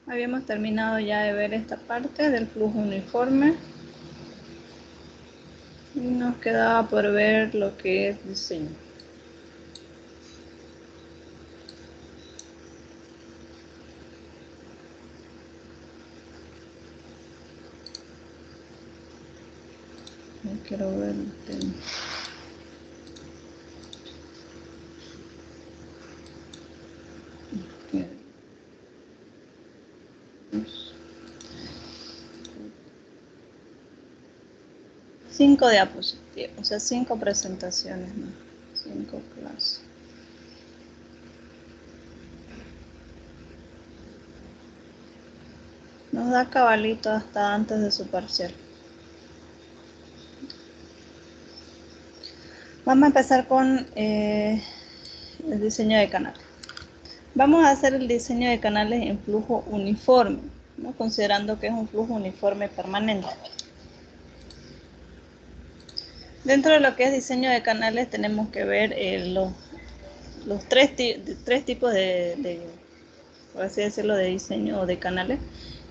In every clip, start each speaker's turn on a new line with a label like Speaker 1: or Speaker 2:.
Speaker 1: Habíamos terminado ya de ver esta parte del flujo uniforme. Y nos quedaba por ver lo que es diseño. No quiero ver el tema. Okay. 5 diapositivas, o sea, 5 presentaciones, ¿no? 5 clases. Nos da cabalito hasta antes de su parcial. Vamos a empezar con el diseño de canales. Vamos a hacer el diseño de canales en flujo uniforme, ¿no? Considerando que es un flujo uniforme permanente. Dentro de lo que es diseño de canales tenemos que ver los tres tipos por así decirlo, de diseño de canales.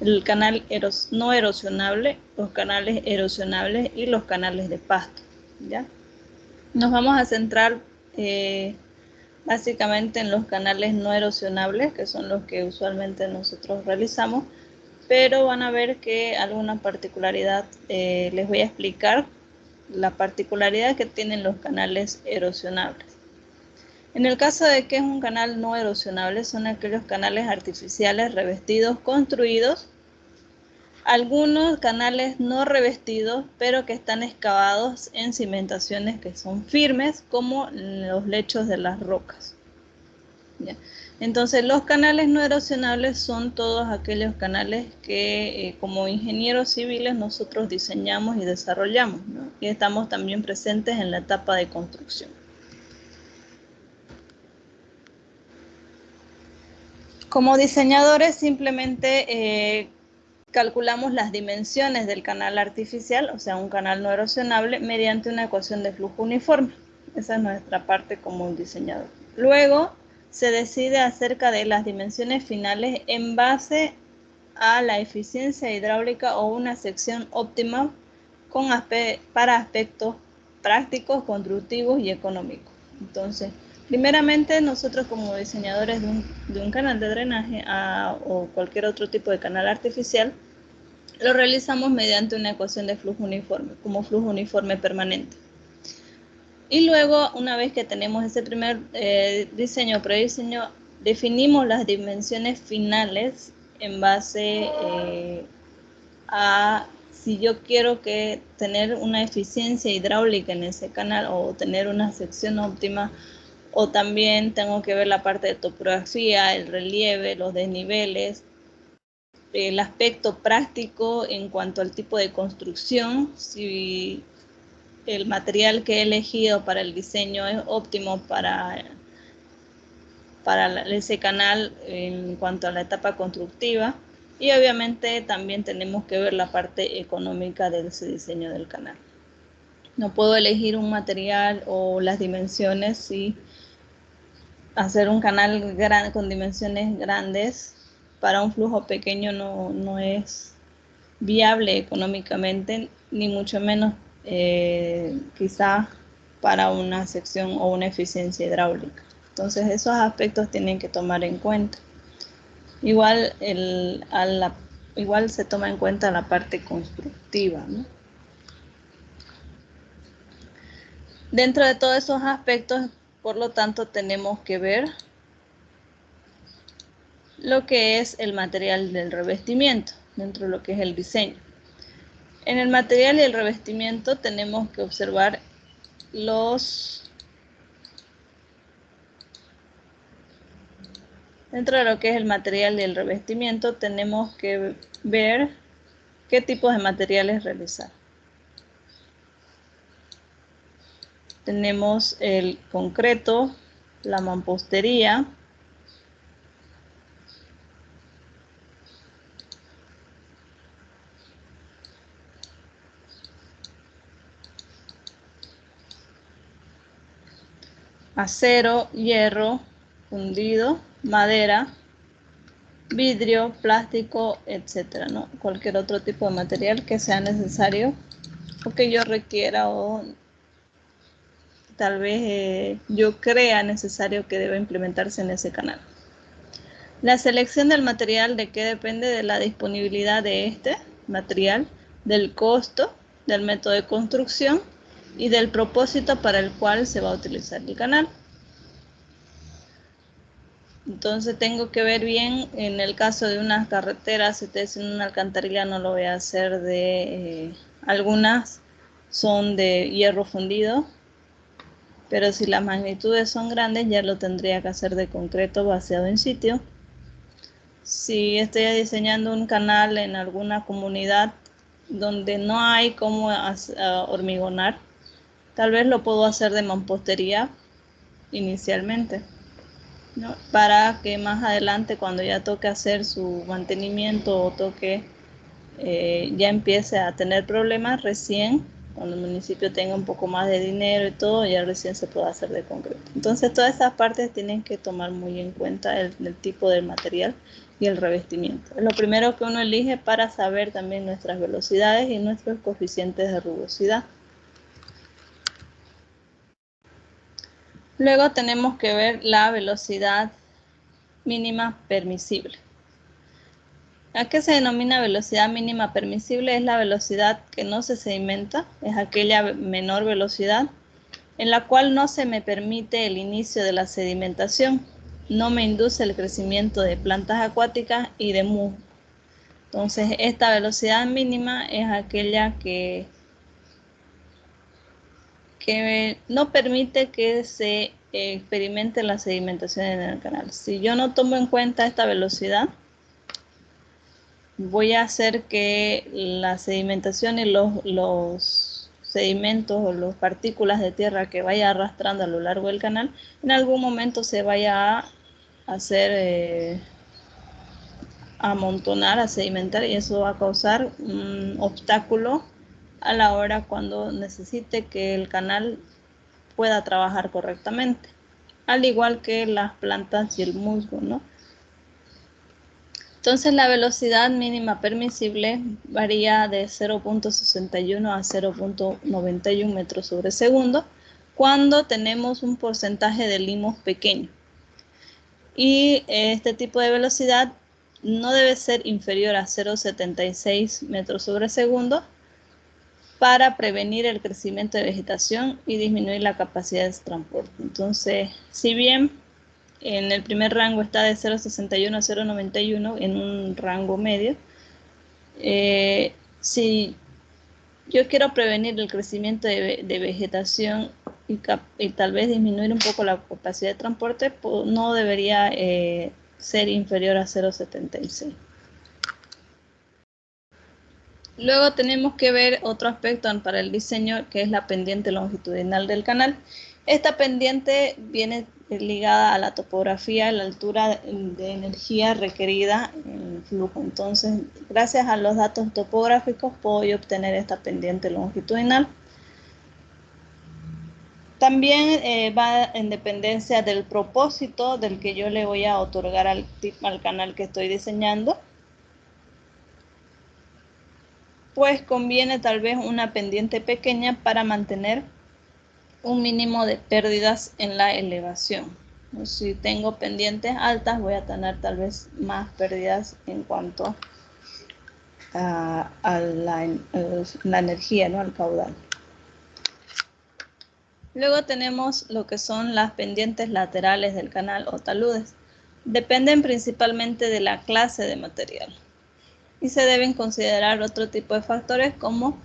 Speaker 1: El canal no erosionable, los canales erosionables y los canales de pasto, ¿ya? Nos vamos a centrar básicamente en los canales no erosionables, que son los que usualmente nosotros realizamos, pero van a ver que alguna particularidad, les voy a explicar la particularidad que tienen los canales erosionables. En el caso de que es un canal no erosionable, son aquellos canales artificiales revestidos, construidos, algunos canales no revestidos, pero que están excavados en cimentaciones que son firmes, como los lechos de las rocas. ¿Ya? Entonces, los canales no erosionables son todos aquellos canales que como ingenieros civiles nosotros diseñamos y desarrollamos, ¿no? Y estamos también presentes en la etapa de construcción. Como diseñadores simplemente calculamos las dimensiones del canal artificial, o sea, un canal no erosionable, mediante una ecuación de flujo uniforme. Esa es nuestra parte como diseñador. Luego se decide acerca de las dimensiones finales en base a la eficiencia hidráulica o una sección óptima para aspectos prácticos, constructivos y económicos. Entonces, primeramente, nosotros como diseñadores de un canal de drenaje o cualquier otro tipo de canal artificial, lo realizamos mediante una ecuación de flujo uniforme, como flujo uniforme permanente. Y luego, una vez que tenemos ese primer diseño, prediseño, definimos las dimensiones finales en base a si yo quiero tener una eficiencia hidráulica en ese canal o tener una sección óptima, o también tengo que ver la parte de topografía, el relieve, los desniveles, el aspecto práctico en cuanto al tipo de construcción, si el material que he elegido para el diseño es óptimo para ese canal en cuanto a la etapa constructiva, y obviamente también tenemos que ver la parte económica de ese diseño del canal. No puedo elegir un material o las dimensiones y hacer un canal con dimensiones grandes para un flujo pequeño no es viable económicamente, ni mucho menos quizá para una sección o una eficiencia hidráulica. Entonces esos aspectos tienen que tomar en cuenta. Igual, igual se toma en cuenta la parte constructiva, ¿no? Dentro de todos esos aspectos, por lo tanto, tenemos que ver lo que es el material del revestimiento, dentro de lo que es el diseño. En el material y el revestimiento tenemos que observar dentro de lo que es el material y el revestimiento tenemos que ver qué tipos de materiales realizar. Tenemos el concreto, la mampostería, acero, hierro fundido, madera, vidrio, plástico, etcétera, ¿no? Cualquier otro tipo de material que sea necesario o que yo requiera o tal vez yo crea necesario que deba implementarse en ese canal. La selección del material, ¿de qué depende? De la disponibilidad de este material, del costo, del método de construcción y del propósito para el cual se va a utilizar el canal. Entonces tengo que ver bien, en el caso de unas carreteras, si estoy haciendo una alcantarilla no lo voy a hacer de, algunas son de hierro fundido, pero si las magnitudes son grandes ya lo tendría que hacer de concreto vaciado en sitio. Si estoy diseñando un canal en alguna comunidad donde no hay cómo hormigonar, tal vez lo puedo hacer de mampostería inicialmente, ¿no? Para que más adelante, cuando ya toque hacer su mantenimiento o toque ya empiece a tener problemas, recién cuando el municipio tenga un poco más de dinero y todo, ya recién se puede hacer de concreto. Entonces todas esas partes tienen que tomar muy en cuenta el tipo del material y el revestimiento. Es lo primero que uno elige para saber también nuestras velocidades y nuestros coeficientes de rugosidad. Luego tenemos que ver la velocidad mínima permisible. ¿A qué se denomina velocidad mínima permisible? Es la velocidad que no se sedimenta, es aquella menor velocidad en la cual no se me permite el inicio de la sedimentación, no me induce el crecimiento de plantas acuáticas y de musgo. Entonces, esta velocidad mínima es aquella que no permite que se experimente la sedimentación en el canal. Si yo no tomo en cuenta esta velocidad, voy a hacer que la sedimentación y los sedimentos o las partículas de tierra que vaya arrastrando a lo largo del canal, en algún momento se vaya a hacer amontonar, a sedimentar, y eso va a causar un obstáculo a la hora cuando necesite que el canal pueda trabajar correctamente, al igual que las plantas y el musgo, ¿no? Entonces la velocidad mínima permisible varía de 0.61 a 0.91 metros sobre segundo cuando tenemos un porcentaje de limos pequeño. Y este tipo de velocidad no debe ser inferior a 0.76 metros sobre segundo para prevenir el crecimiento de vegetación y disminuir la capacidad de transporte. Entonces, si bien en el primer rango está de 0.61 a 0.91 en un rango medio, si yo quiero prevenir el crecimiento de vegetación y tal vez disminuir un poco la capacidad de transporte, no debería ser inferior a 0.76. Luego tenemos que ver otro aspecto para el diseño, que es la pendiente longitudinal del canal. Esta pendiente viene ligada a la topografía, a la altura de energía requerida en el flujo. Entonces, gracias a los datos topográficos, puedo yo obtener esta pendiente longitudinal. También va en dependencia del propósito del que yo le voy a otorgar al canal que estoy diseñando. Pues conviene tal vez una pendiente pequeña para mantener un mínimo de pérdidas en la elevación. Si tengo pendientes altas, voy a tener tal vez más pérdidas en cuanto a la energía, ¿no? Al caudal. Luego tenemos lo que son las pendientes laterales del canal o taludes. Dependen principalmente de la clase de material y se deben considerar otro tipo de factores como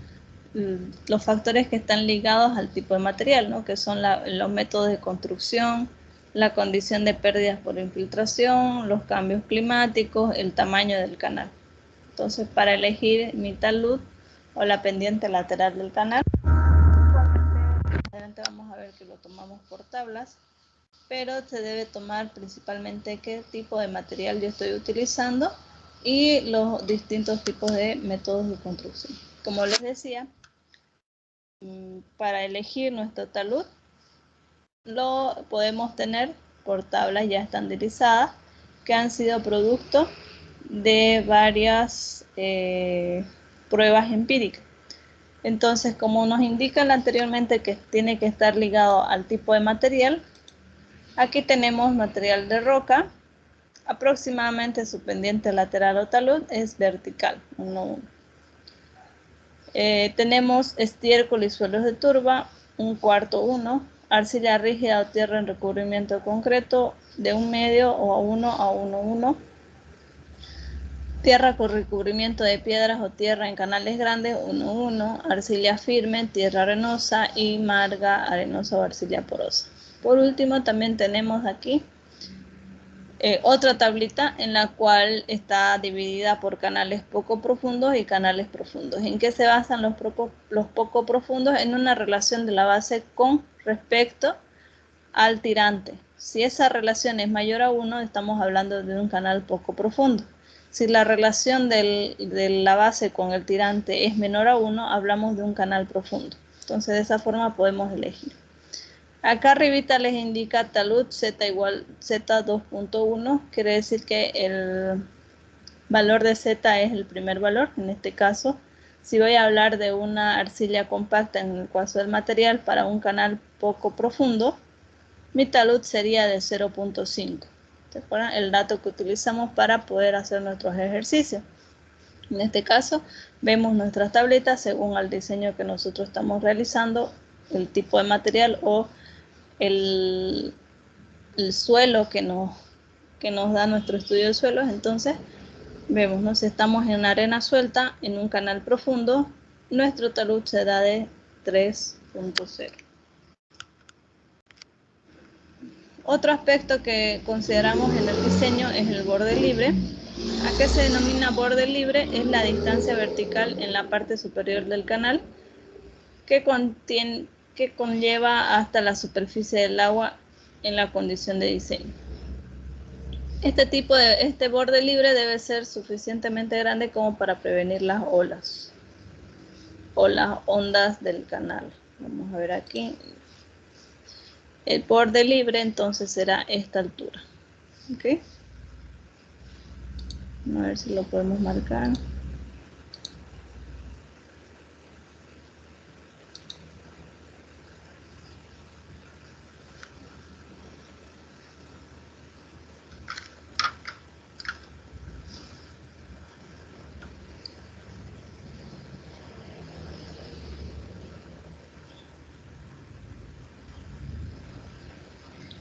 Speaker 1: los factores que están ligados al tipo de material, ¿no? Que son los métodos de construcción, la condición de pérdidas por infiltración, los cambios climáticos, el tamaño del canal. Entonces, para elegir mi talud o la pendiente lateral del canal, adelante vamos a ver que lo tomamos por tablas, pero se debe tomar principalmente qué tipo de material yo estoy utilizando y los distintos tipos de métodos de construcción. Como les decía, para elegir nuestro talud lo podemos tener por tablas ya estandarizadas que han sido producto de varias pruebas empíricas. Entonces, como nos indican anteriormente que tiene que estar ligado al tipo de material, aquí tenemos material de roca. Aproximadamente su pendiente lateral o talud es vertical, 1:1. Tenemos estiércol y suelos de turba, 1/4:1. Arcilla rígida o tierra en recubrimiento concreto de 1/2 o 1:1:1. Tierra con recubrimiento de piedras o tierra en canales grandes, 1:1. Arcilla firme, tierra arenosa y marga, arenosa o arcilla porosa. Por último, también tenemos aquí otra tablita en la cual está dividida por canales poco profundos y canales profundos. ¿En qué se basan los poco profundos? En una relación de la base con respecto al tirante. Si esa relación es mayor a 1, estamos hablando de un canal poco profundo. Si la relación de la base con el tirante es menor a 1, hablamos de un canal profundo. Entonces, de esa forma podemos elegir. Acá arribita les indica talud Z igual Z 2.1, quiere decir que el valor de Z es el primer valor. En este caso, si voy a hablar de una arcilla compacta en el caso del material para un canal poco profundo, mi talud sería de 0.5. ¿Se acuerdan? El dato que utilizamos para poder hacer nuestros ejercicios. En este caso, vemos nuestras tabletas según el diseño que nosotros estamos realizando, el tipo de material o el suelo que nos da nuestro estudio de suelos. Entonces vemos, ¿no? Si estamos en arena suelta en un canal profundo, nuestro talud se da de 3.0. Otro aspecto que consideramos en el diseño es el borde libre. ¿A qué se denomina borde libre? Es la distancia vertical en la parte superior del canal que conlleva hasta la superficie del agua en la condición de diseño. Este borde libre debe ser suficientemente grande como para prevenir las olas o las ondas del canal. Vamos a ver aquí. El borde libre entonces será esta altura. ¿Ok? A ver si lo podemos marcar.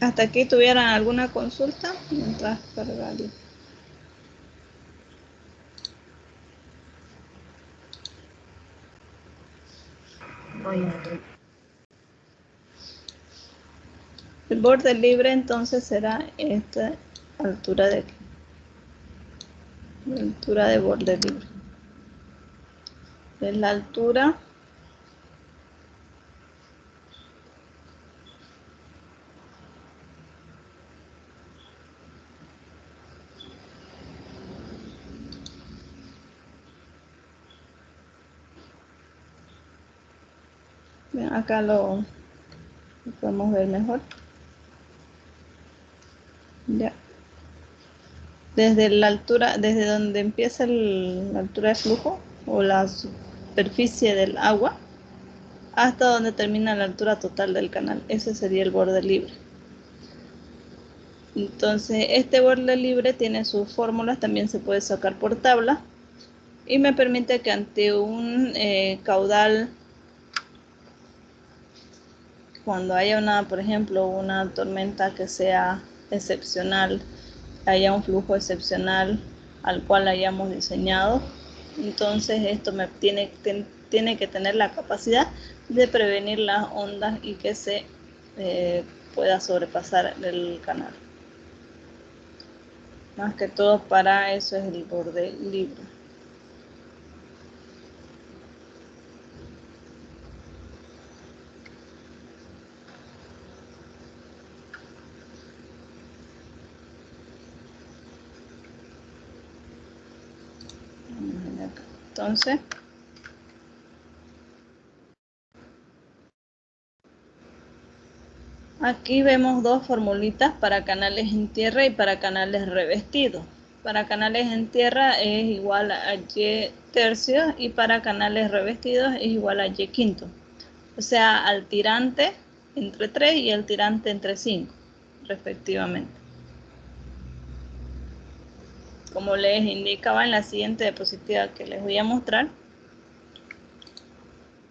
Speaker 1: ¿Hasta aquí tuvieran alguna consulta? Mientras cargaría. El borde libre entonces será esta altura de aquí. La altura de borde libre. de la altura bien, acá lo podemos ver mejor. Ya. Desde la altura, desde donde empieza la altura de flujo o la superficie del agua hasta donde termina la altura total del canal. Ese sería el borde libre. Entonces, este borde libre tiene sus fórmulas, también se puede sacar por tabla y me permite que ante un caudal, cuando haya una, por ejemplo, una tormenta que sea excepcional, haya un flujo excepcional al cual hayamos diseñado, entonces esto me tiene que tener la capacidad de prevenir las ondas y que se pueda sobrepasar el canal. Más que todo para eso es el borde libre. Entonces, aquí vemos dos formulitas para canales en tierra y para canales revestidos. Para canales en tierra es igual a Y tercios y para canales revestidos es igual a Y quinto. O sea, al tirante entre 3 y al tirante entre 5, respectivamente. Como les indicaba en la siguiente diapositiva que les voy a mostrar,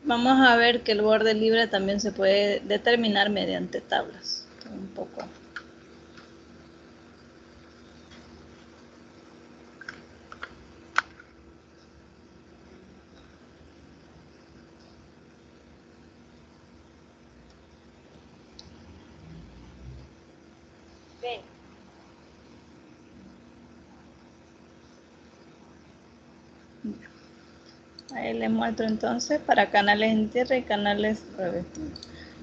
Speaker 1: vamos a ver que el borde libre también se puede determinar mediante tablas. Un poco. Bien. Ahí les muestro entonces para canales en tierra y canales revestidos.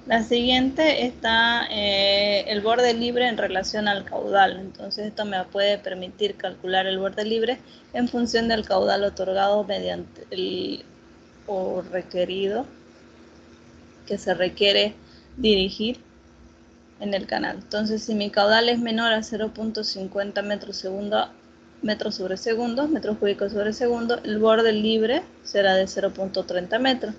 Speaker 1: La siguiente está el borde libre en relación al caudal. Entonces esto me puede permitir calcular el borde libre en función del caudal otorgado mediante o requerido que se requiere dirigir en el canal. Entonces si mi caudal es menor a 0.50 metros sobre segundo, metros cúbicos sobre segundo, el borde libre será de 0.30 metros.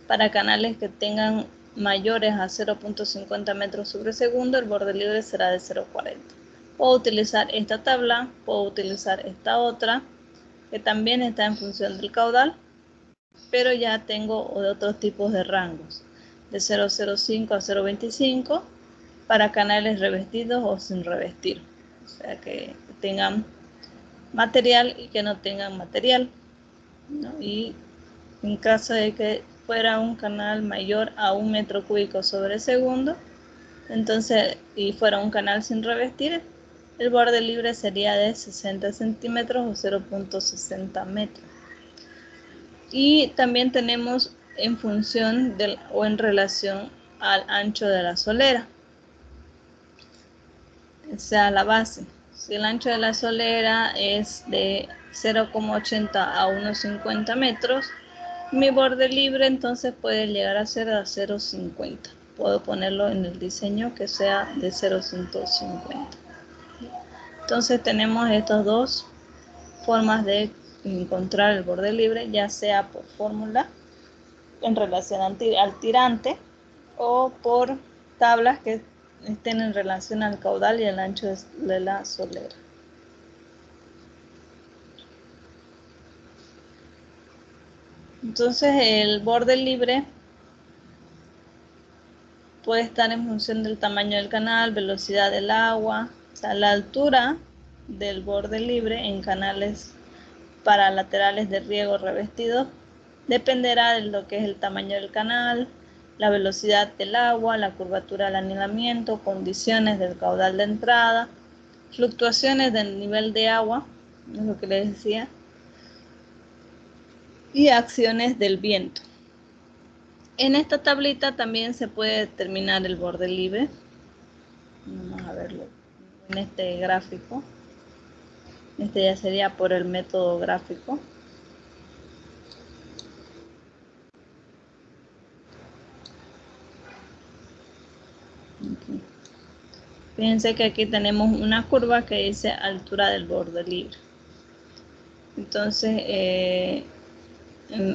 Speaker 1: Para canales que tengan mayores a 0.50 metros sobre segundo, el borde libre será de 0.40. Puedo utilizar esta tabla, puedo utilizar esta otra, que también está en función del caudal, pero ya tengo de otros tipos de rangos, de 0.05 a 0.25, para canales revestidos o sin revestir. O sea, que tengan material y que no tengan material, ¿no? Y en caso de que fuera un canal mayor a 1 metro cúbico sobre segundo, entonces, y fuera un canal sin revestir, el borde libre sería de 60 centímetros o 0.60 metros. Y también tenemos en función o en relación al ancho de la solera, o sea, la base. Si el ancho de la solera es de 0,80 a 1,50 metros, mi borde libre entonces puede llegar a ser a 0,50. Puedo ponerlo en el diseño que sea de 0,150. Entonces tenemos estas dos formas de encontrar el borde libre, ya sea por fórmula en relación al tirante o por tablas que estén en relación al caudal y al ancho de la solera. Entonces el borde libre puede estar en función del tamaño del canal, velocidad del agua, o sea, la altura del borde libre en canales para laterales de riego revestidos dependerá de lo que es el tamaño del canal, la velocidad del agua, la curvatura del anidamiento, condiciones del caudal de entrada, fluctuaciones del nivel de agua, es lo que les decía, y acciones del viento. En esta tablita también se puede determinar el borde libre. Vamos a verlo en este gráfico. Este ya sería por el método gráfico. Aquí. Fíjense que aquí tenemos una curva que dice altura del borde libre. Entonces,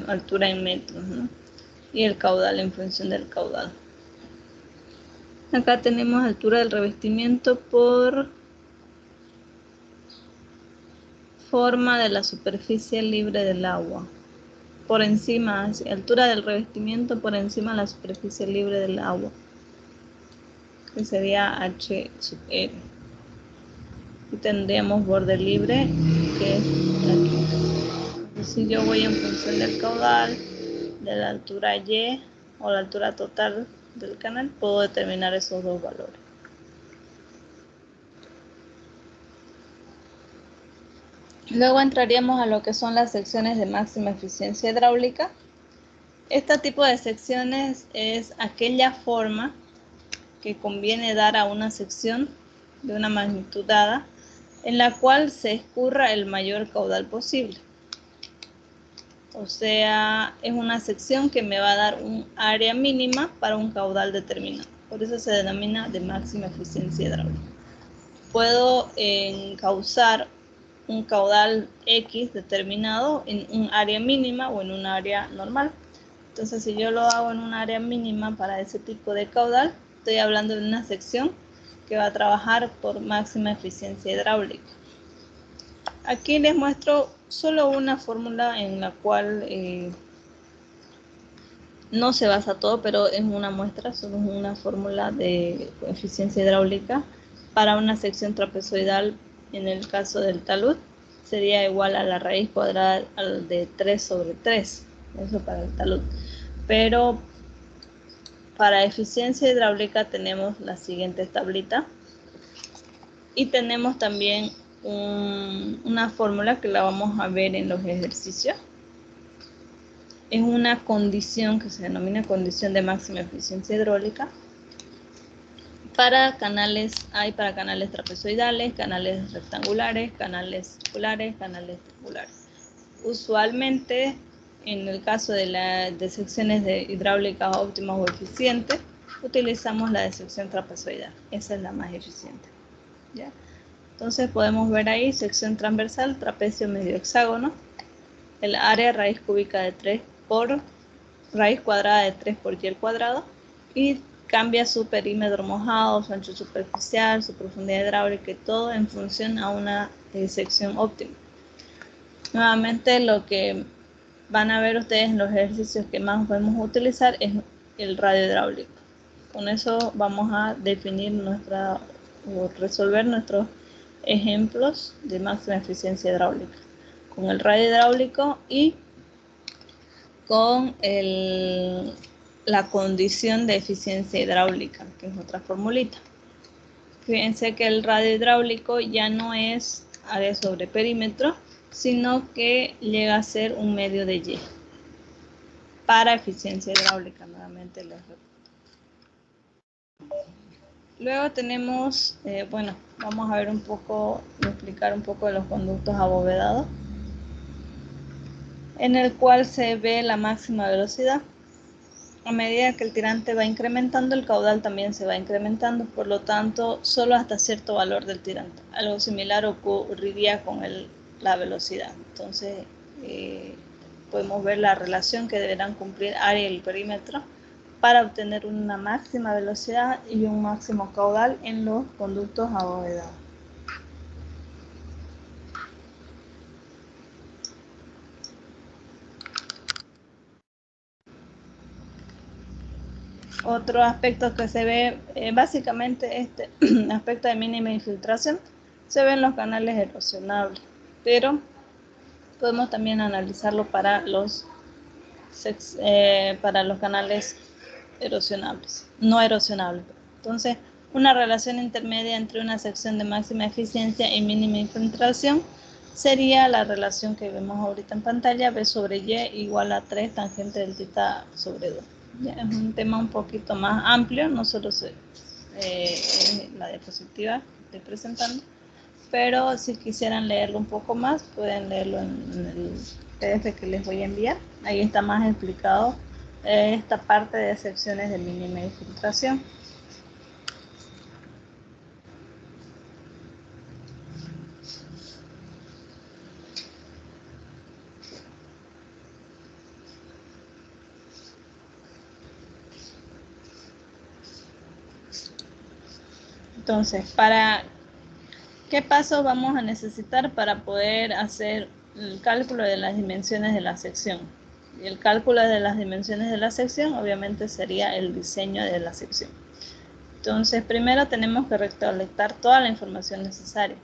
Speaker 1: altura en metros, ¿no? Y el caudal en función del caudal. Acá tenemos altura del revestimiento por forma de la superficie libre del agua. Por encima, altura del revestimiento por encima de la superficie libre del agua, que sería H sub R. Y tendríamos borde libre, que es aquí. Si yo voy en función del caudal, de la altura Y o la altura total del canal, puedo determinar esos dos valores. Luego entraríamos a lo que son las secciones de máxima eficiencia hidráulica. Este tipo de secciones es aquella forma que conviene dar a una sección de una magnitud dada, en la cual se escurra el mayor caudal posible. O sea, es una sección que me va a dar un área mínima para un caudal determinado. Por eso se denomina de máxima eficiencia hidráulica. Puedo encauzar un caudal X determinado en un área mínima o en un área normal. Entonces, si yo lo hago en un área mínima para ese tipo de caudal, estoy hablando de una sección que va a trabajar por máxima eficiencia hidráulica. Aquí les muestro solo una fórmula en la cual no se basa todo, pero es una muestra, solo es una fórmula de eficiencia hidráulica para una sección trapezoidal. En el caso del talud sería igual a la raíz cuadrada de 3 sobre 3, eso para el talud. Pero para eficiencia hidráulica tenemos la siguiente tablita y tenemos también una fórmula que la vamos a ver en los ejercicios. Es una condición que se denomina condición de máxima eficiencia hidráulica para canales, hay para canales trapezoidales, canales rectangulares, canales circulares, canales triangulares. Usualmente, en el caso de secciones de hidráulicas óptimas o eficientes, utilizamos la de sección trapezoidal. Esa es la más eficiente, ¿ya? Entonces podemos ver ahí sección transversal, trapecio medio hexágono, el área raíz cúbica de 3 por raíz cuadrada de 3 por y al cuadrado, y cambia su perímetro mojado, su ancho superficial, su profundidad hidráulica y todo en función a una sección óptima. Nuevamente lo que van a ver ustedes en los ejercicios que más podemos utilizar es el radio hidráulico. Con eso vamos a definir o resolver nuestros ejemplos de máxima eficiencia hidráulica. Con el radio hidráulico y con la condición de eficiencia hidráulica, que es otra formulita. Fíjense que el radio hidráulico ya no es área sobre perímetro, sino que llega a ser un medio de Y. Para eficiencia hidráulica, nuevamente les repito. Luego tenemos, vamos a ver un poco, explicar un poco de los conductos abovedados, en el cual se ve la máxima velocidad. A medida que el tirante va incrementando, el caudal también se va incrementando, por lo tanto, solo hasta cierto valor del tirante. Algo similar ocurriría con la velocidad. Entonces, podemos ver la relación que deberán cumplir área y el perímetro para obtener una máxima velocidad y un máximo caudal en los conductos abovedados. Otro aspecto que se ve, básicamente este aspecto de mínima infiltración, se ve en los canales erosionables, pero podemos también analizarlo para los canales erosionables, no erosionables. Entonces, una relación intermedia entre una sección de máxima eficiencia y mínima infiltración sería la relación que vemos ahorita en pantalla, B sobre Y igual a 3 tangente del tita sobre 2. Ya, es un tema un poquito más amplio, no solo la diapositiva que estoy presentando, pero si quisieran leerlo un poco más, pueden leerlo en el PDF que les voy a enviar. Ahí está más explicado esta parte de secciones de mínima infiltración. Entonces, ¿qué pasos vamos a necesitar para poder hacer el cálculo de las dimensiones de la sección? Y el cálculo de las dimensiones de la sección obviamente sería el diseño de la sección. Entonces, primero tenemos que recolectar toda la información necesaria.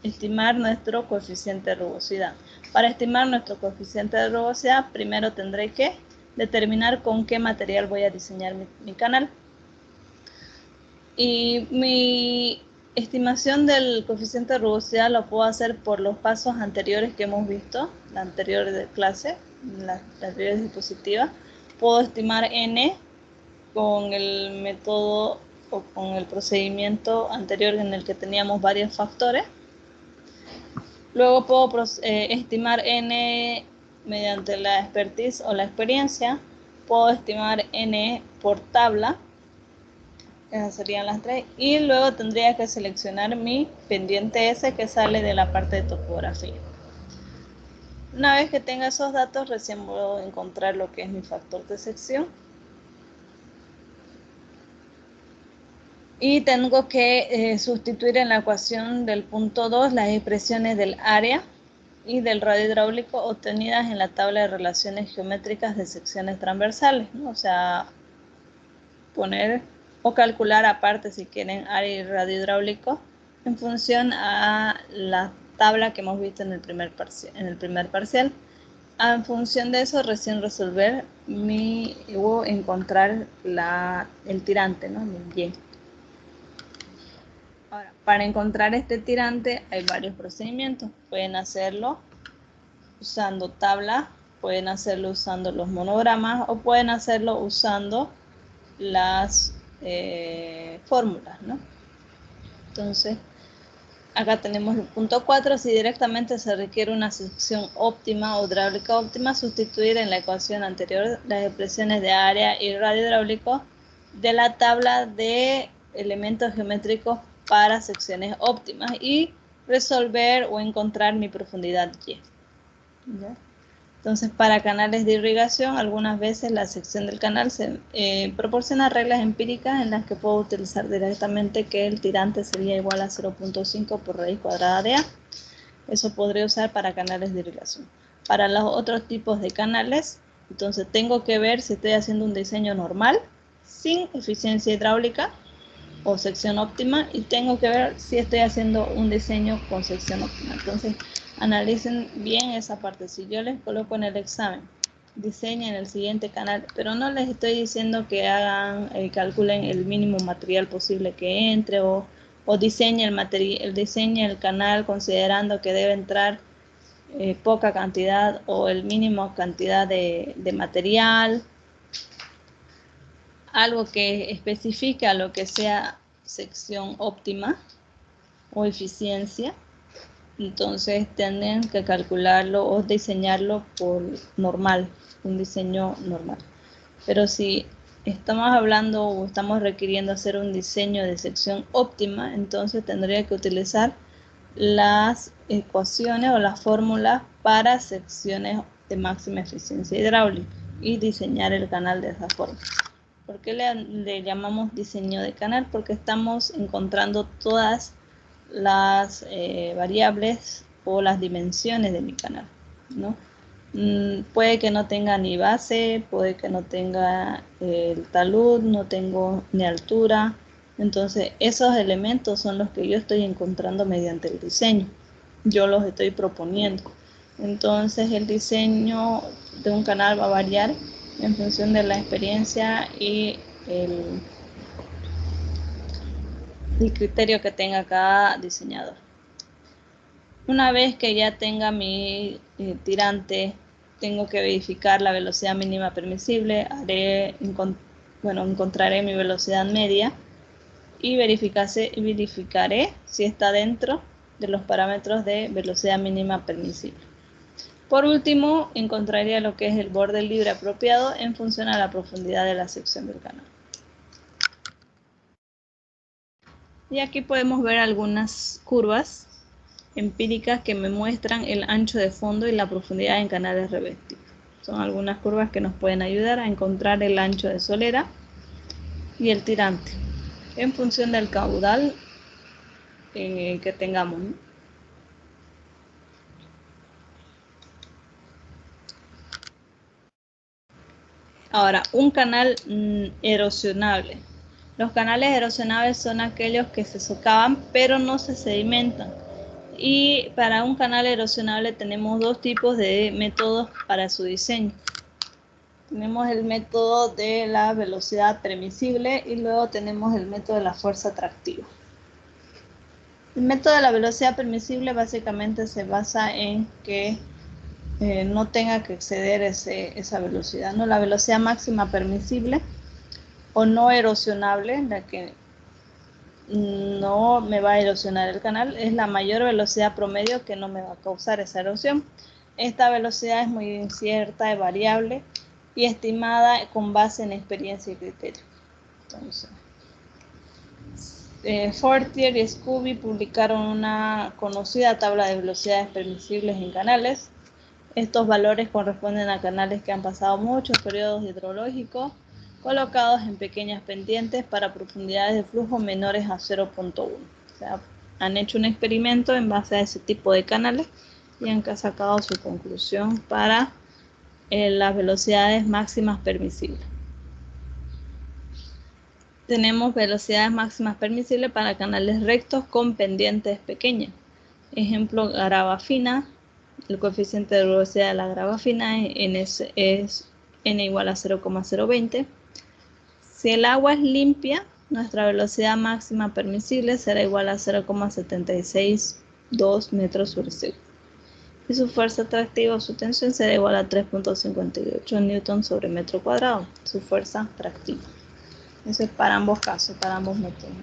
Speaker 1: Estimar nuestro coeficiente de rugosidad. Para estimar nuestro coeficiente de rugosidad, primero tendré que determinar con qué material voy a diseñar mi canal. Y mi estimación del coeficiente de rugosidad lo puedo hacer por los pasos anteriores que hemos visto, la anterior clase, la anterior diapositiva. Puedo estimar N con el método o con el procedimiento anterior en el que teníamos varios factores. Luego puedo estimar N mediante la expertise o la experiencia. Puedo estimar N por tabla. Esas serían las tres. Y luego tendría que seleccionar mi pendiente S que sale de la parte de topografía. Una vez que tenga esos datos, recién puedo encontrar lo que es mi factor de sección. Y tengo que sustituir en la ecuación del punto 2 las expresiones del área y del radio hidráulico obtenidas en la tabla de relaciones geométricas de secciones transversales, ¿no? O sea, poner o calcular aparte si quieren área y radio hidráulico en función a la tabla que hemos visto en el primer parcial. En función de eso recién resolver o encontrar el tirante, ¿no? El Y. Ahora, para encontrar este tirante hay varios procedimientos. Pueden hacerlo usando tabla, pueden hacerlo usando los monogramas o pueden hacerlo usando las fórmulas, ¿no? Entonces, acá tenemos el punto 4. Si directamente se requiere una sección óptima o hidráulica óptima, sustituir en la ecuación anterior las expresiones de área y radio hidráulico de la tabla de elementos geométricos para secciones óptimas y resolver o encontrar mi profundidad Y. ¿Ya? Entonces, para canales de irrigación, algunas veces la sección del canal se proporciona reglas empíricas en las que puedo utilizar directamente que el tirante sería igual a 0.5 por raíz cuadrada de A. Eso podría usar para canales de irrigación. Para los otros tipos de canales, entonces tengo que ver si estoy haciendo un diseño normal, sin eficiencia hidráulica o sección óptima, y tengo que ver si estoy haciendo un diseño con sección óptima. Entonces, analicen bien esa parte. Si yo les coloco en el examen, diseñen el siguiente canal, pero no les estoy diciendo que hagan, calculen el mínimo material posible que entre o diseñen el canal considerando que debe entrar poca cantidad o el mínimo cantidad de material. Algo que especifique a lo que sea sección óptima o eficiencia. Entonces tienen que calcularlo o diseñarlo por normal, un diseño normal. Pero si estamos hablando o estamos requiriendo hacer un diseño de sección óptima, entonces tendría que utilizar las ecuaciones o las fórmulas para secciones de máxima eficiencia hidráulica y diseñar el canal de esa forma. ¿Por qué le llamamos diseño de canal? Porque estamos encontrando todas las variables o las dimensiones de mi canal, ¿no? Puede que no tenga ni base, puede que no tenga el talud, no tengo ni altura. Entonces, esos elementos son los que yo estoy encontrando mediante el diseño. Yo los estoy proponiendo. Entonces, el diseño de un canal va a variar en función de la experiencia y el criterio que tenga cada diseñador. Una vez que ya tenga mi tirante, tengo que verificar la velocidad mínima permisible, encontraré mi velocidad media y verificaré si está dentro de los parámetros de velocidad mínima permisible. Por último, encontraría lo que es el borde libre apropiado en función a la profundidad de la sección del canal. Y aquí podemos ver algunas curvas empíricas que me muestran el ancho de fondo y la profundidad en canales revestidos. Son algunas curvas que nos pueden ayudar a encontrar el ancho de solera y el tirante en función del caudal que tengamos, ¿no? Ahora, un canal erosionable. Los canales erosionables son aquellos que se socavan pero no se sedimentan. Y para un canal erosionable tenemos dos tipos de métodos para su diseño. Tenemos el método de la velocidad permisible y luego tenemos el método de la fuerza atractiva. El método de la velocidad permisible básicamente se basa en que no tenga que exceder esa velocidad, ¿no? La velocidad máxima permisible o no erosionable, la que no me va a erosionar el canal, es la mayor velocidad promedio que no me va a causar esa erosión. Esta velocidad es muy incierta y variable y estimada con base en experiencia y criterio. Entonces, Fortier y Scooby publicaron una conocida tabla de velocidades permisibles en canales. Estos valores corresponden a canales que han pasado muchos periodos hidrológicos colocados en pequeñas pendientes para profundidades de flujo menores a 0.1. O sea, han hecho un experimento en base a ese tipo de canales y han sacado su conclusión para las velocidades máximas permisibles. Tenemos velocidades máximas permisibles para canales rectos con pendientes pequeñas. Ejemplo, grava fina. El coeficiente de velocidad de la grava fina es n igual a 0,020. Si el agua es limpia, nuestra velocidad máxima permisible será igual a 0,762 metros sobre segundo. Y su fuerza atractiva o su tensión será igual a 3.58 newton sobre metro cuadrado. Su fuerza atractiva. Eso es para ambos casos, para ambos métodos.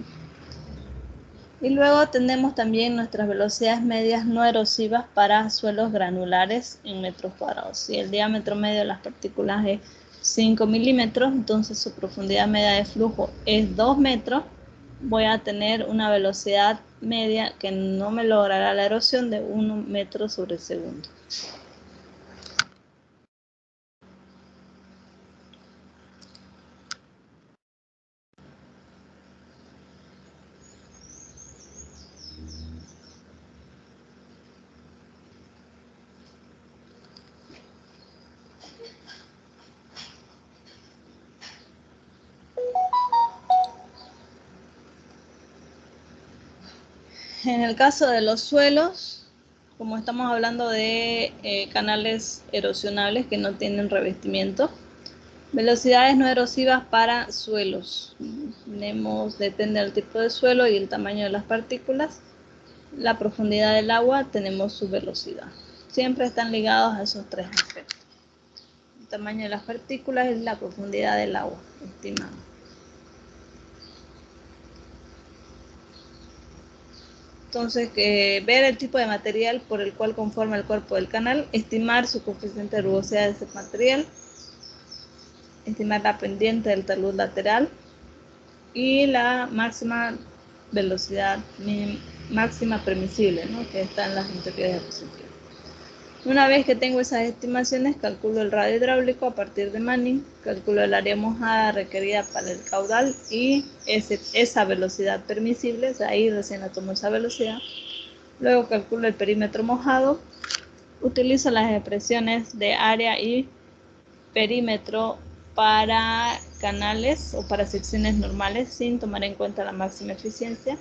Speaker 1: Y luego tenemos también nuestras velocidades medias no erosivas para suelos granulares en metros cuadrados. Si el diámetro medio de las partículas es 5 milímetros, entonces su profundidad media de flujo es 2 metros, voy a tener una velocidad media que no me logrará la erosión de 1 metro sobre segundo. En el caso de los suelos, como estamos hablando de canales erosionables que no tienen revestimiento, velocidades no erosivas para suelos. Depende del tipo de suelo y el tamaño de las partículas. La profundidad del agua, tenemos su velocidad. Siempre están ligados a esos tres aspectos. El tamaño de las partículas y la profundidad del agua estimada. Entonces, ver el tipo de material por el cual conforma el cuerpo del canal, estimar su coeficiente de rugosidad de ese material, estimar la pendiente del talud lateral y la máxima velocidad máxima permisible, ¿no? Que está en las interiores diapositivas. Una vez que tengo esas estimaciones, calculo el radio hidráulico a partir de Manning, calculo el área mojada requerida para el caudal y esa velocidad permisible, o sea, ahí recién la tomo esa velocidad. Luego calculo el perímetro mojado, utilizo las expresiones de área y perímetro para canales o para secciones normales sin tomar en cuenta la máxima eficiencia,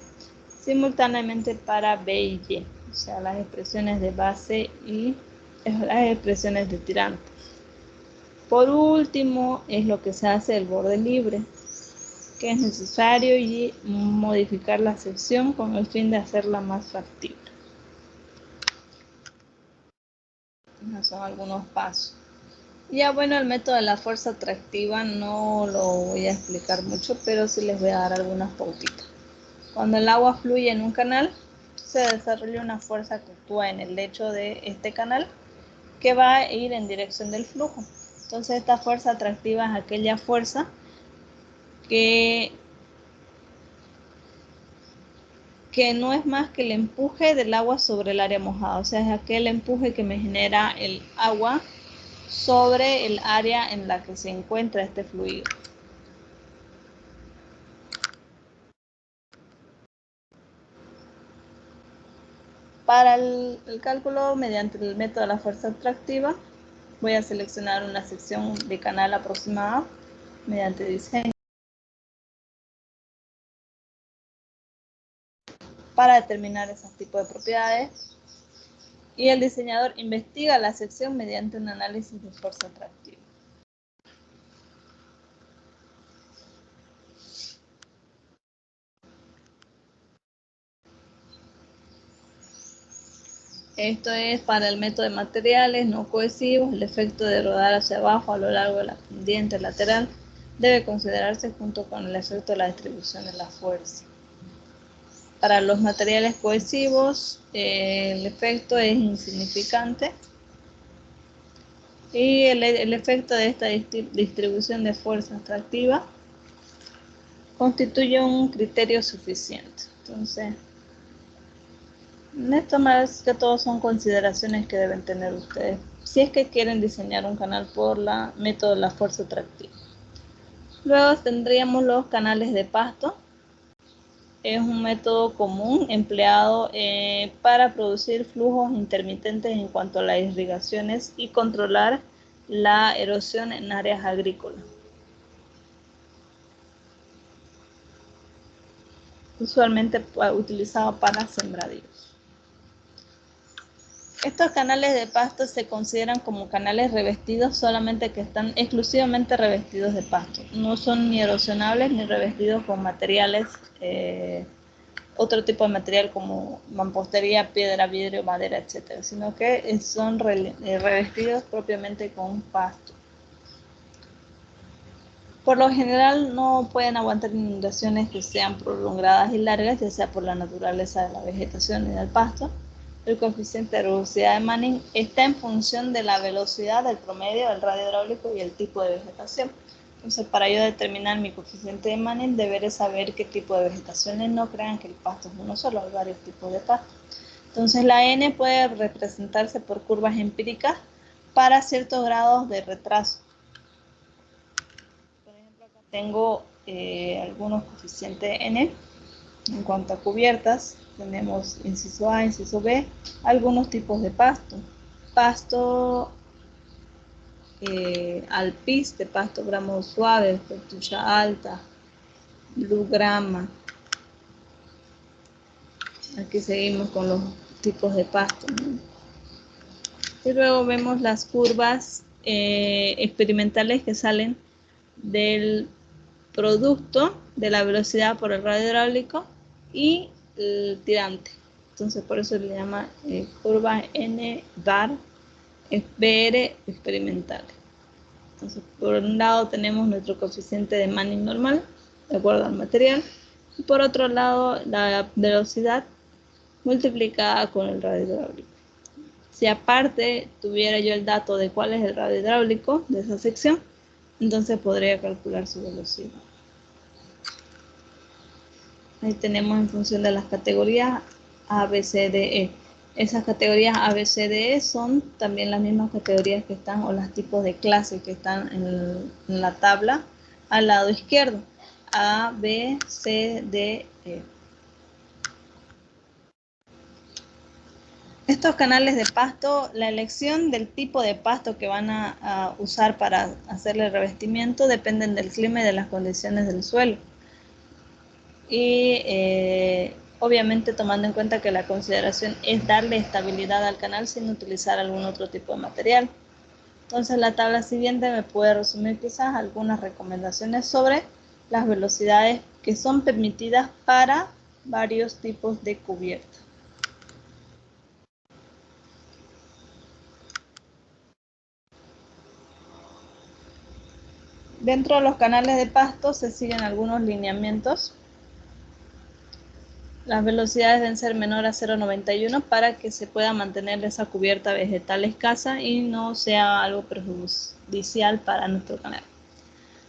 Speaker 1: simultáneamente para B y Y, o sea, las expresiones de base y las expresiones de tirante. Por último, es lo que se hace el borde libre, que es necesario y modificar la sección con el fin de hacerla más factible. Esos son algunos pasos. Ya bueno, el método de la fuerza atractiva no lo voy a explicar mucho, pero sí les voy a dar algunas pautitas. Cuando el agua fluye en un canal, se desarrolla una fuerza que actúa en el lecho de este canal que va a ir en dirección del flujo. Entonces esta fuerza atractiva es aquella fuerza que no es más que el empuje del agua sobre el área mojada, o sea, es aquel empuje que me genera el agua sobre el área en la que se encuentra este fluido. Para el cálculo mediante el método de la fuerza atractiva, voy a seleccionar una sección de canal aproximada mediante diseño para determinar esos tipos de propiedades. Y el diseñador investiga la sección mediante un análisis de fuerza atractiva. Esto es para el método de materiales no cohesivos. El efecto de rodar hacia abajo a lo largo de la pendiente lateral debe considerarse junto con el efecto de la distribución de la fuerza. Para los materiales cohesivos, el efecto es insignificante y el efecto de esta distribución de fuerza atractiva constituye un criterio suficiente. Entonces, esto más que todo son consideraciones que deben tener ustedes si es que quieren diseñar un canal por el método de la fuerza atractiva. Luego tendríamos los canales de pasto. Es un método común empleado para producir flujos intermitentes en cuanto a las irrigaciones y controlar la erosión en áreas agrícolas. Usualmente utilizado para sembradíos. Estos canales de pasto se consideran como canales revestidos, solamente que están exclusivamente revestidos de pasto. No son ni erosionables ni revestidos con materiales, otro tipo de material como mampostería, piedra, vidrio, madera, etc., sino que son revestidos propiamente con pasto. Por lo general no pueden aguantar inundaciones que sean prolongadas y largas, ya sea por la naturaleza de la vegetación y del pasto. El coeficiente de rugosidad de Manning está en función de la velocidad del promedio del radio hidráulico y el tipo de vegetación. Entonces, para yo determinar mi coeficiente de Manning, deberé saber qué tipo de vegetaciones. No crean que el pasto es uno solo, hay varios tipos de pasto. Entonces, la N puede representarse por curvas empíricas para ciertos grados de retraso. Por ejemplo, acá tengo algunos coeficientes N. En cuanto a cubiertas, tenemos inciso A, inciso B, algunos tipos de pasto. Pasto alpiste, pasto gramo suave, pertucha alta, grama. Aquí seguimos con los tipos de pasto, ¿no? Y luego vemos las curvas experimentales que salen del producto de la velocidad por el radio hidráulico y el tirante. Entonces por eso le llama curva N bar BR experimental. Entonces por un lado tenemos nuestro coeficiente de Manning normal de acuerdo al material y por otro lado la velocidad multiplicada con el radio hidráulico. Si aparte tuviera yo el dato de cuál es el radio hidráulico de esa sección, entonces podría calcular su velocidad. Ahí tenemos en función de las categorías A, B, C, D, E. Esas categorías A, B, C, D, E son también las mismas categorías que están o los tipos de clases que están en la tabla al lado izquierdo. A, B, C, D, E. Estos canales de pasto, la elección del tipo de pasto que van a usar para hacerle el revestimiento dependen del clima y de las condiciones del suelo. Y obviamente tomando en cuenta que la consideración es darle estabilidad al canal sin utilizar algún otro tipo de material. Entonces la tabla siguiente me puede resumir quizás algunas recomendaciones sobre las velocidades que son permitidas para varios tipos de cubierta. Dentro de los canales de pasto se siguen algunos lineamientos. Las velocidades deben ser menor a 0,91 para que se pueda mantener esa cubierta vegetal escasa y no sea algo perjudicial para nuestro canal.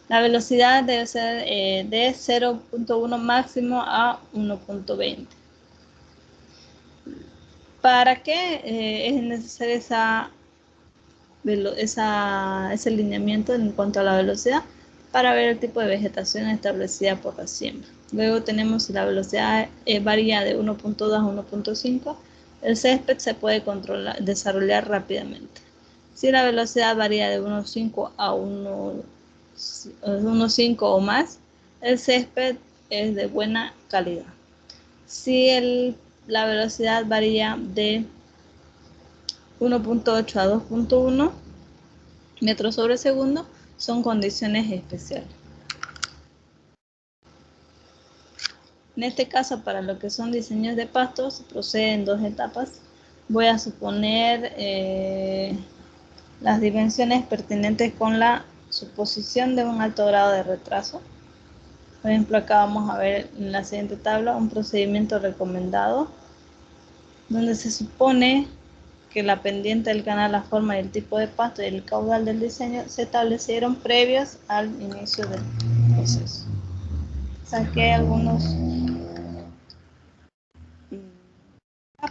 Speaker 1: La velocidad debe ser de 0,1 máximo a 1,20. ¿Para qué es necesario ese lineamiento en cuanto a la velocidad? Para ver el tipo de vegetación establecida por la siembra. Luego tenemos si la velocidad varía de 1,2 a 1,5, el césped se puede desarrollar rápidamente. Si la velocidad varía de 1,5 a 1,5 o más, el césped es de buena calidad. Si la velocidad varía de 1,8 a 2,1 metros sobre segundo, son condiciones especiales. En este caso, para lo que son diseños de pastos, se procede en 2 etapas. Voy a suponer las dimensiones pertinentes con la suposición de un alto grado de retraso. Por ejemplo, acá vamos a ver en la siguiente tabla un procedimiento recomendado, donde se supone que la pendiente del canal, la forma y el tipo de pasto y el caudal del diseño se establecieron previos al inicio del proceso. Saqué algunos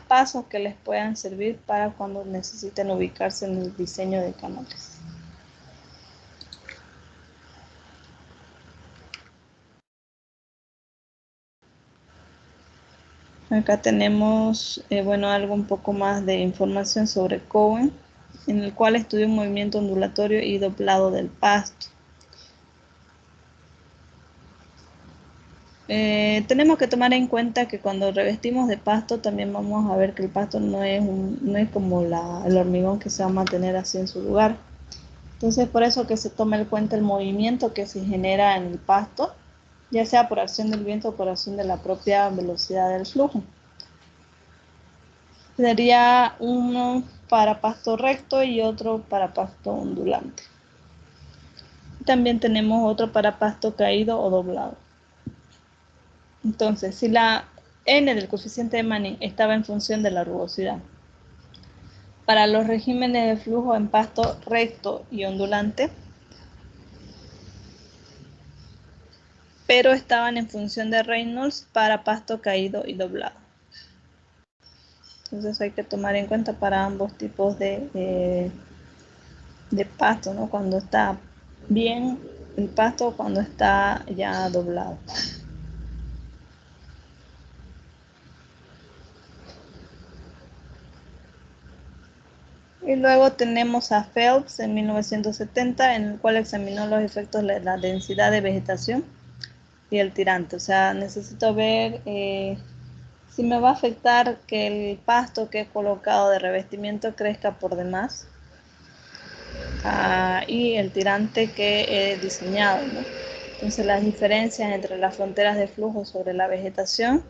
Speaker 1: pasos que les puedan servir para cuando necesiten ubicarse en el diseño de canales. Acá tenemos, algo un poco más de información sobre Cohen, en el cual estudia un movimiento ondulatorio y doblado del pasto. Tenemos que tomar en cuenta que cuando revestimos de pasto también vamos a ver que el pasto no es como el hormigón que se va a mantener así en su lugar. Entonces por eso que se toma en cuenta el movimiento que se genera en el pasto, ya sea por acción del viento o por acción de la propia velocidad del flujo. Sería uno para pasto recto y otro para pasto ondulante. También tenemos otro para pasto caído o doblado. Entonces, si la n del coeficiente de Manning estaba en función de la rugosidad, para los regímenes de flujo en pasto recto y ondulante, pero estaban en función de Reynolds para pasto caído y doblado. Entonces hay que tomar en cuenta para ambos tipos de pasto, ¿no? Cuando está bien el pasto o cuando está ya doblado. Y luego tenemos a Phelps en 1970, en el cual examinó los efectos de la densidad de vegetación y el tirante. O sea, necesito ver si me va a afectar que el pasto que he colocado de revestimiento crezca por demás y el tirante que he diseñado, ¿no? Entonces las diferencias entre las fronteras de flujo sobre la vegetación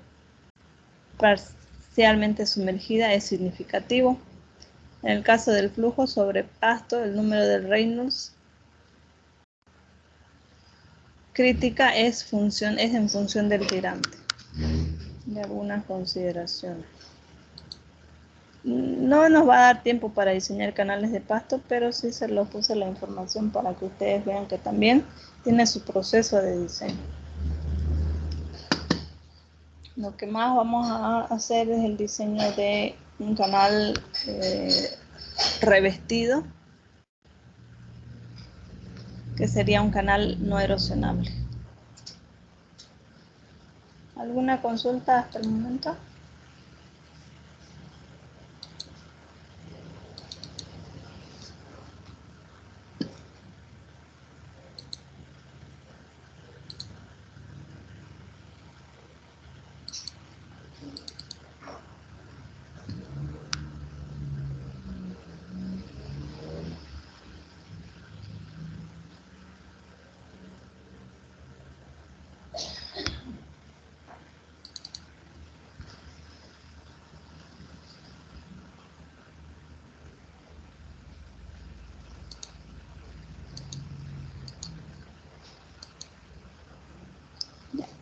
Speaker 1: parcialmente sumergida es significativo. En el caso del flujo sobre pasto, el número de Reynolds crítica es en función del tirante. De algunas consideraciones. No nos va a dar tiempo para diseñar canales de pasto, pero sí se los puse la información para que ustedes vean que también tiene su proceso de diseño. Lo que más vamos a hacer es el diseño de un canal revestido, que sería un canal no erosionable. ¿Alguna consulta hasta el momento?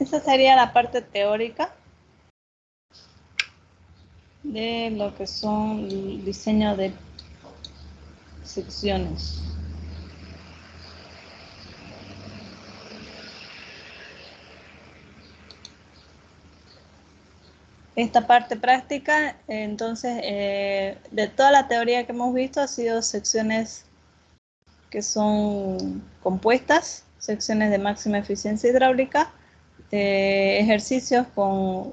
Speaker 1: Esa sería la parte teórica de lo que son el diseño de secciones. Esta parte práctica, entonces, de toda la teoría que hemos visto, ha sido secciones que son compuestas, secciones de máxima eficiencia hidráulica, ejercicios con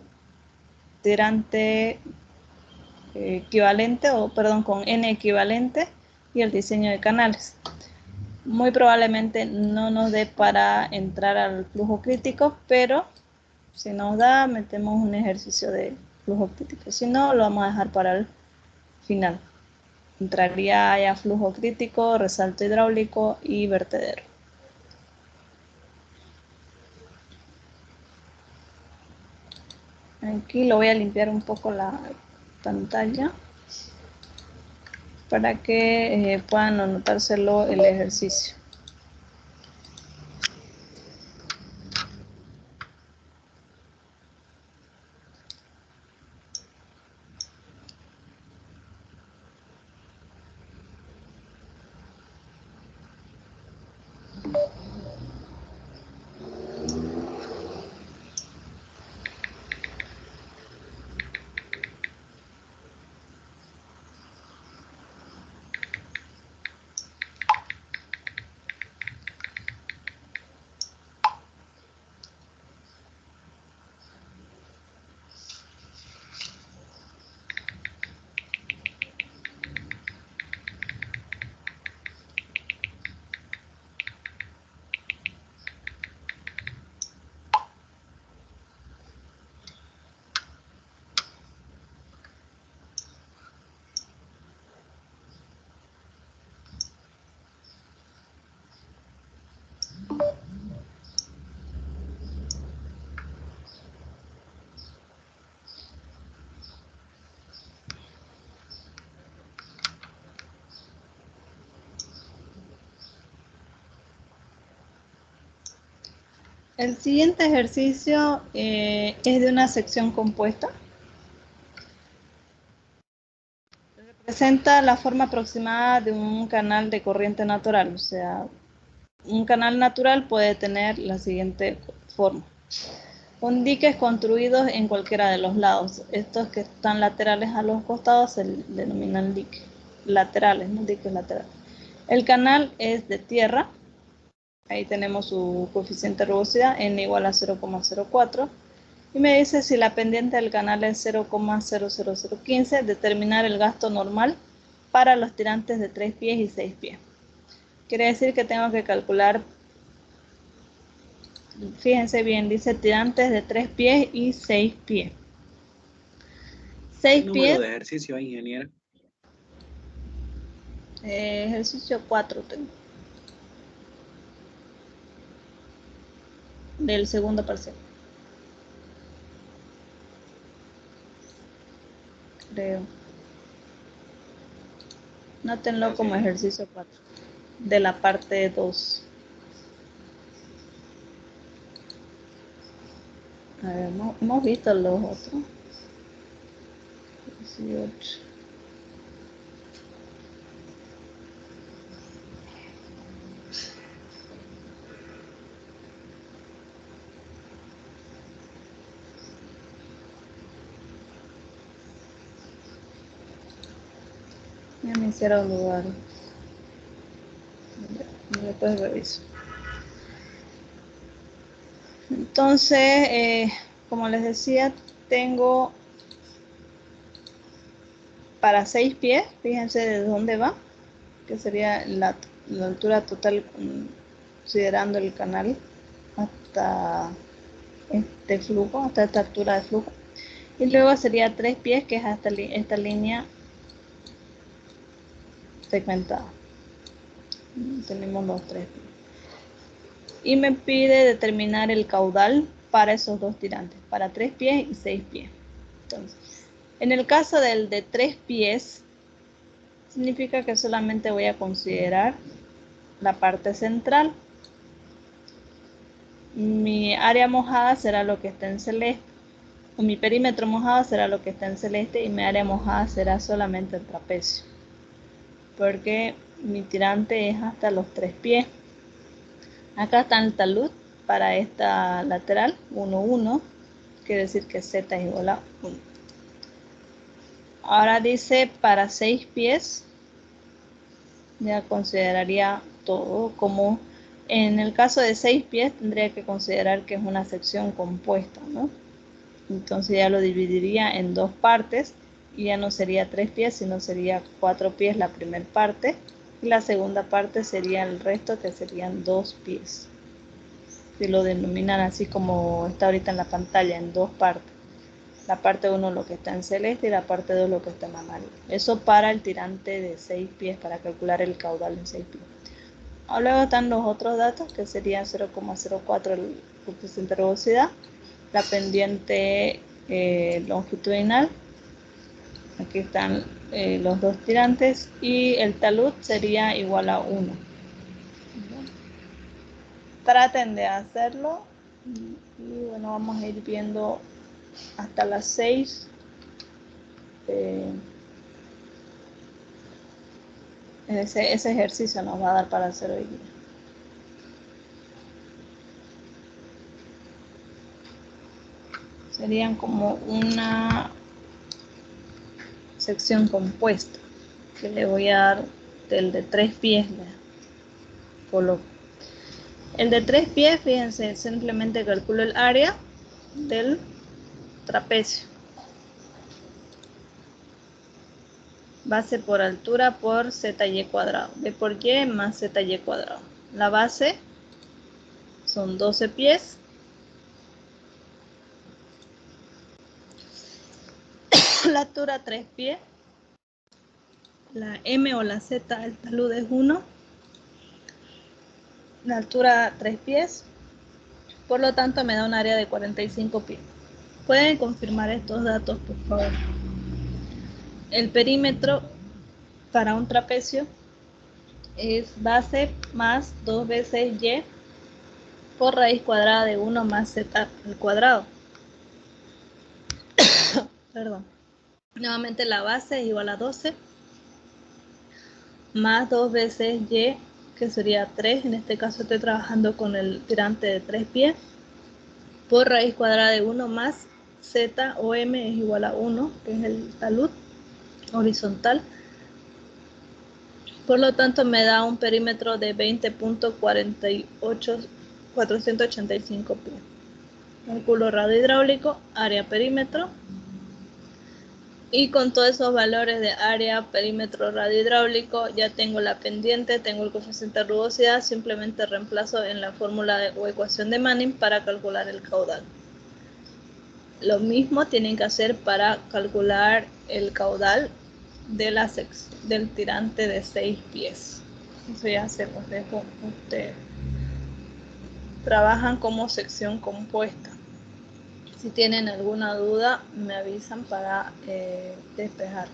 Speaker 1: tirante equivalente, con N equivalente, y el diseño de canales. Muy probablemente no nos dé para entrar al flujo crítico, pero si nos da, metemos un ejercicio de flujo crítico. Si no, lo vamos a dejar para el final. Entraría ya flujo crítico, resalto hidráulico y vertedero. Aquí lo voy a limpiar un poco la pantalla para que puedan anotárselo el ejercicio. El siguiente ejercicio es de una sección compuesta. Representa la forma aproximada de un canal de corriente natural. O sea, un canal natural puede tener la siguiente forma. Con diques construidos en cualquiera de los lados. Estos que están laterales a los costados se denominan diques laterales, no diques laterales. El canal es de tierra. Ahí tenemos su coeficiente de rugosidad, n igual a 0,04. Y me dice si la pendiente del canal es 0,00015, determinar el gasto normal para los tirantes de 3 pies y 6 pies. Quiere decir que tengo que calcular, fíjense bien, dice tirantes de 3 pies y 6 pies. 6 pies.
Speaker 2: ¿Número de ejercicio, ingeniera?
Speaker 1: Ejercicio 4 tengo. Del segundo parcial. Creo. Nótenlo como ejercicio 4. De la parte 2. A ver, hemos visto los otros. 18. Ya me hicieron lugar. Después reviso. Entonces, como les decía, tengo para 6 pies, fíjense de dónde va, que sería la altura total considerando el canal hasta este flujo, hasta esta altura de flujo. Y luego sería 3 pies, que es hasta esta línea segmentada. Tenemos los 3 pies. Y me pide determinar el caudal para esos dos tirantes, para 3 pies y 6 pies. Entonces, en el caso del de 3 pies, significa que solamente voy a considerar la parte central. mi área mojada será lo que está en celeste, o mi perímetro mojado será lo que está en celeste, y mi área mojada será solamente el trapecio, porque mi tirante es hasta los 3 pies. Acá está el talud para esta lateral, 1, 1, quiere decir que Z es igual a 1. Ahora dice para 6 pies, ya consideraría todo como, en el caso de 6 pies tendría que considerar que es una sección compuesta, ¿no? Entonces ya lo dividiría en 2 partes y ya no sería 3 pies, sino sería 4 pies la primera parte y la segunda parte sería el resto, que serían 2 pies. Si lo denominan así como está ahorita en la pantalla, en 2 partes. La parte 1 lo que está en celeste y la parte 2 lo que está en amarillo. Eso para el tirante de 6 pies, para calcular el caudal en 6 pies. Luego están los otros datos, que serían 0,04 el coeficiente de rugosidad, la pendiente longitudinal, aquí están los dos tirantes, y el talud sería igual a 1. Traten de hacerlo, y bueno, vamos a ir viendo hasta las 6. Ese ejercicio nos va a dar para hacer hoy día. Serían como una sección compuesta, que le voy a dar del de 3 pies. Coloco el de 3 pies, fíjense, simplemente calculo el área del trapecio. Base por altura por ZY cuadrado. B por Y más ZY cuadrado. La base son 12 pies. La altura 3 pies. La M o la Z, el talud es 1. La altura 3 pies. Por lo tanto me da un área de 45 pies. ¿Pueden confirmar estos datos, por favor? El perímetro para un trapecio es base más 2 veces Y por raíz cuadrada de 1 más Z al cuadrado. Perdón. Nuevamente la base es igual a 12 más 2 veces Y, que sería 3. En este caso estoy trabajando con el tirante de 3 pies, por raíz cuadrada de 1 más Z o M es igual a 1, que es el talud horizontal. Por lo tanto me da un perímetro de 20.485 pies. Calculo radio hidráulico, área perímetro, y con todos esos valores de área, perímetro, radio hidráulico, ya tengo la pendiente, tengo el coeficiente de rugosidad, simplemente reemplazo en la fórmula o ecuación de Manning para calcular el caudal. Lo mismo tienen que hacer para calcular el caudal de del tirante de 6 pies. Eso ya se los dejo a ustedes. Trabajan como sección compuesta. Si tienen alguna duda, me avisan para despejar.